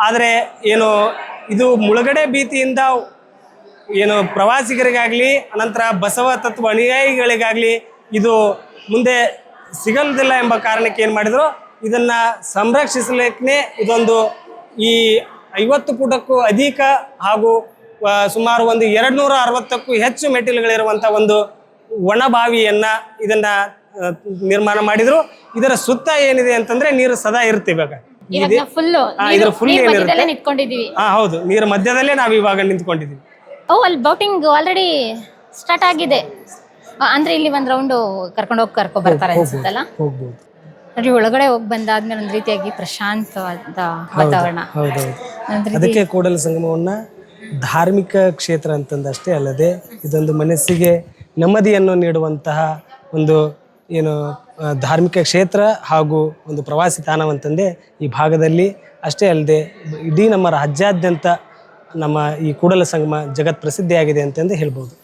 ಆದರೆ ಏನು ಇದು ಮುಳುಗಡೆ ಭೀತಿಯಿಂದ ಏನು ಪ್ರವಾಸಿಗರಿಗಾಗಲಿ ಅನಂತರ ಬಸವ ತತ್ವ ಅನುಯಾಯಿಗಳಿಗಾಗಲಿ ಇದು ಮುಂದೆ ಸಿಗಲ್ದಿಲ್ಲ ಎಂಬ ಕಾರಣಕ್ಕೆ ಏನು ಮಾಡಿದ್ರು, ಇದನ್ನು ಸಂರಕ್ಷಿಸಲಿಕ್ಕೆ ಇದೊಂದು ಈ 50 ಫೂಟಕ್ಕೂ ಅಧಿಕ ಹಾಗೂ ಸುಮಾರು ಒಂದು 260ಕ್ಕೂ ಹೆಚ್ಚು ಮೆಟ್ಟಿಲುಗಳಿರುವಂಥ ಒಂದು ಒಣಬಾವಿಯನ್ನು ಇದನ್ನು ನಿರ್ಮಾಣ ಮಾಡಿದರು. ಇದರ ಸುತ್ತ ಏನಿದೆ ಅಂತಂದರೆ ನೀರು ಸದಾ ಇರ್ತಿವಾಗ ಇದರ ಫುಲ್ ಏನಿರುತ್ತೆ. ಹೌದು, ನೀರು ಮಧ್ಯದಲ್ಲೇ ನಾವು ಇವಾಗ ನಿಂತ್ಕೊಂಡಿದ್ದೀವಿ. ಅಲ್ಲಿ ಬೋಟಿಂಗ್ ಆಲ್ರೆಡಿ ಸ್ಟಾರ್ಟ್ ಆಗಿದೆ ಅಂದ್ರೆ ಇಲ್ಲಿ ಒಂದ್ ರೌಂಡ್ ಕರ್ಕೊಂಡು ಬರ್ತಾರೆ ಅನ್ಸುತ್ತಲ್ಲ. ಹೋಗ್ಬೋದು ನೋಡಿ, ಒಳಗಡೆ ಹೋಗಿ ಬಂದಾದ್ಮೇಲೆ ಒಂದ್ ರೀತಿಯಾಗಿ ಪ್ರಶಾಂತವಾದ ವಾತಾವರಣ. ಅದಕ್ಕೆ ಕೂಡಲ ಸಂಗಮವನ್ನ ಧಾರ್ಮಿಕ ಕ್ಷೇತ್ರ ಅಂತಂದಷ್ಟೇ ಅಲ್ಲದೆ ಇದೊಂದು ಮನಸ್ಸಿಗೆ ನೆಮ್ಮದಿಯನ್ನು ನೀಡುವಂತಹ ಒಂದು ಏನು ಧಾರ್ಮಿಕ ಕ್ಷೇತ್ರ ಹಾಗೂ ಒಂದು ಪ್ರವಾಸಿ ತಾಣವಂತಂದೇ ಈ ಭಾಗದಲ್ಲಿ ಅಷ್ಟೇ ಅಲ್ಲದೆ ಇಡೀ ನಮ್ಮ ರಾಜ್ಯಾದ್ಯಂತ ನಮ್ಮ ಈ ಕೂಡಲ ಸಂಗಮ ಜಗತ್ ಪ್ರಸಿದ್ಧಿಯಾಗಿದೆ ಅಂತಂದು ಹೇಳ್ಬೋದು.